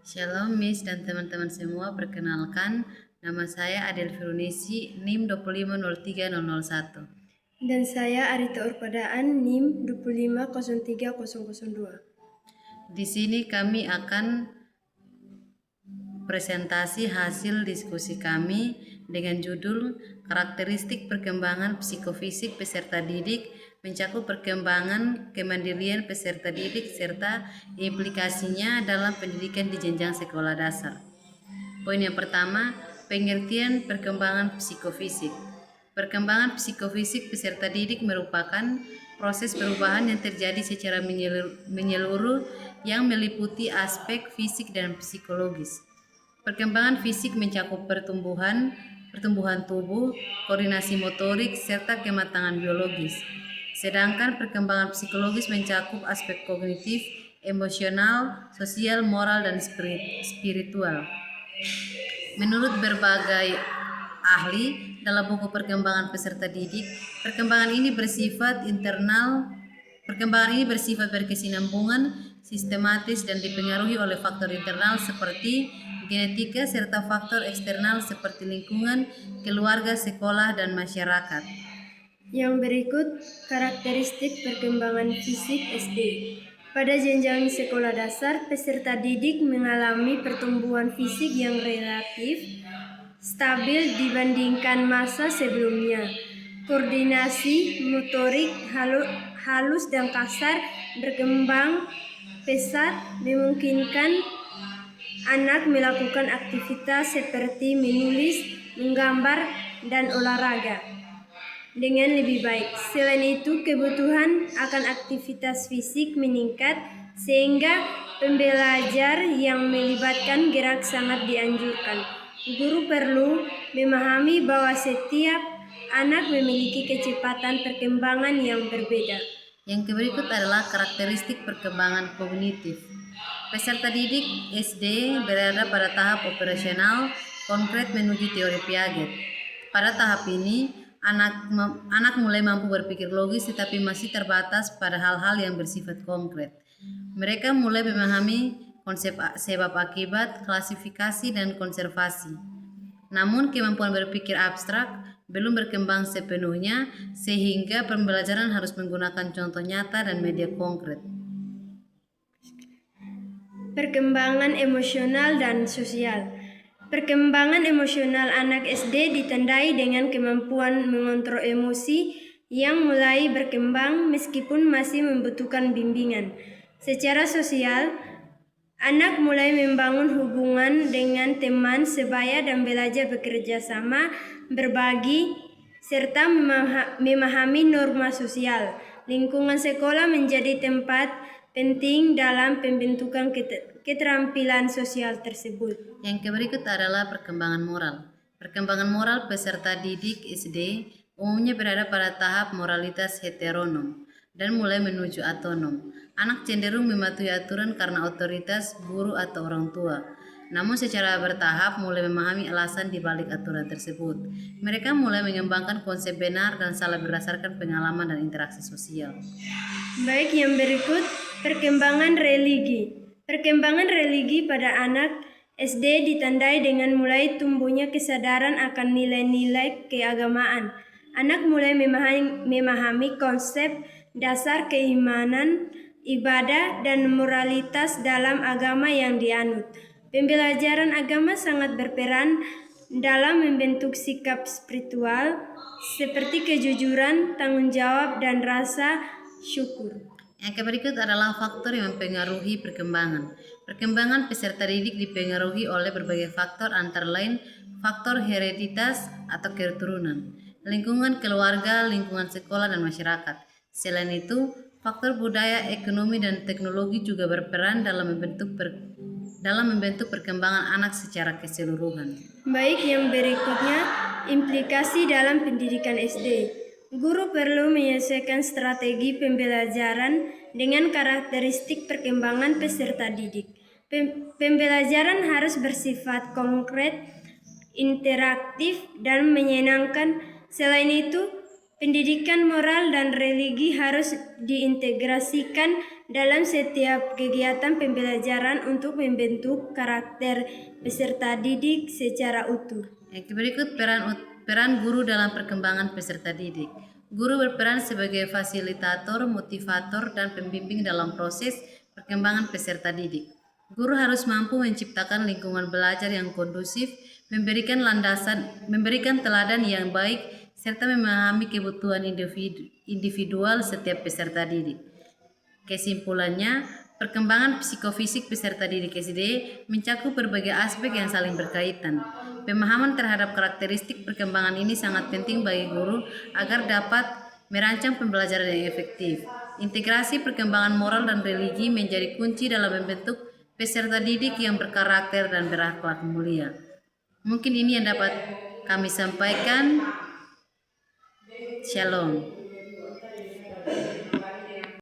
Shalom Miss dan teman-teman semua, perkenalkan nama saya Adel Firunisi, NIM 2503001. Dan saya Arita Urpadaan, NIM 2503002. Di sini kami akan presentasi hasil diskusi kami dengan judul Karakteristik Perkembangan Psikofisik Peserta Didik, mencakup perkembangan kemandirian peserta didik serta implikasinya dalam pendidikan di jenjang sekolah dasar. Poin yang pertama, pengertian perkembangan psikofisik. Perkembangan psikofisik peserta didik merupakan proses perubahan yang terjadi secara menyeluruh yang meliputi aspek fisik dan psikologis. Perkembangan fisik mencakup pertumbuhan tubuh, koordinasi motorik, serta kematangan biologis. Sedangkan perkembangan psikologis mencakup aspek kognitif, emosional, sosial, moral, dan spiritual. Menurut berbagai ahli dalam buku perkembangan peserta didik, perkembangan ini bersifat berkesinambungan, sistematis, dan dipengaruhi oleh faktor internal seperti genetika serta faktor eksternal seperti lingkungan, keluarga, sekolah, dan masyarakat. Yang berikut karakteristik perkembangan fisik SD. Pada jenjang sekolah dasar, peserta didik mengalami pertumbuhan fisik yang relatif stabil dibandingkan masa sebelumnya. Koordinasi motorik halus dan kasar berkembang pesat, memungkinkan anak melakukan aktivitas seperti menulis, menggambar, dan olahraga dengan lebih baik. Selain itu, kebutuhan akan aktivitas fisik meningkat sehingga pembelajar yang melibatkan gerak sangat dianjurkan. Guru perlu memahami bahwa setiap anak memiliki kecepatan perkembangan yang berbeda. Yang berikut adalah karakteristik perkembangan kognitif. Peserta didik SD berada pada tahap operasional konkret menuju teori Piaget. Pada tahap ini, anak mulai mampu berpikir logis tetapi masih terbatas pada hal-hal yang bersifat konkret. Mereka mulai memahami konsep sebab akibat, klasifikasi, dan konservasi. Namun kemampuan berpikir abstrak belum berkembang sepenuhnya sehingga pembelajaran harus menggunakan contoh nyata dan media konkret. Perkembangan emosional dan sosial. Perkembangan emosional anak SD ditandai dengan kemampuan mengontrol emosi yang mulai berkembang meskipun masih membutuhkan bimbingan. Secara sosial, anak mulai membangun hubungan dengan teman sebaya dan belajar bekerja sama, berbagi, serta memahami norma sosial. Lingkungan sekolah menjadi tempat penting dalam pembentukan keterampilan sosial tersebut. Yang berikut adalah perkembangan moral. Perkembangan moral peserta didik SD umumnya berada pada tahap moralitas heteronom dan mulai menuju autonom. Anak cenderung mematuhi aturan karena otoritas guru atau orang tua. Namun secara bertahap mulai memahami alasan di balik aturan tersebut. Mereka mulai mengembangkan konsep benar dan salah berdasarkan pengalaman dan interaksi sosial. Baik, yang berikut perkembangan religi. Perkembangan religi pada anak SD ditandai dengan mulai tumbuhnya kesadaran akan nilai-nilai keagamaan. Anak mulai memahami konsep dasar keimanan, ibadah, dan moralitas dalam agama yang dianut. Pembelajaran agama sangat berperan dalam membentuk sikap spiritual seperti kejujuran, tanggung jawab, dan rasa syukur. Yang berikut adalah faktor yang mempengaruhi perkembangan. Perkembangan peserta didik dipengaruhi oleh berbagai faktor antara lain faktor hereditas atau keturunan, lingkungan keluarga, lingkungan sekolah, dan masyarakat. Selain itu, faktor budaya, ekonomi, dan teknologi juga berperan dalam membentuk perkembangan anak secara keseluruhan. Baik, yang berikutnya implikasi dalam pendidikan SD. Guru perlu menyelesaikan strategi pembelajaran dengan karakteristik perkembangan peserta didik. Pembelajaran harus bersifat konkret, interaktif, dan menyenangkan. Selain itu, Pendidikan moral dan religi harus diintegrasikan dalam setiap kegiatan pembelajaran untuk membentuk karakter peserta didik secara utuh. Yang berikut peran guru dalam perkembangan peserta didik. Guru berperan sebagai fasilitator, motivator, dan pembimbing dalam proses perkembangan peserta didik. Guru harus mampu menciptakan lingkungan belajar yang kondusif, memberikan teladan yang baik, serta memahami kebutuhan individual setiap peserta didik. Kesimpulannya, perkembangan psikofisik peserta didik SD mencakup berbagai aspek yang saling berkaitan. Pemahaman terhadap karakteristik perkembangan ini sangat penting bagi guru agar dapat merancang pembelajaran yang efektif. Integrasi perkembangan moral dan religi menjadi kunci dalam membentuk peserta didik yang berkarakter dan berakhlak mulia. Mungkin ini yang dapat kami sampaikan. Shalom.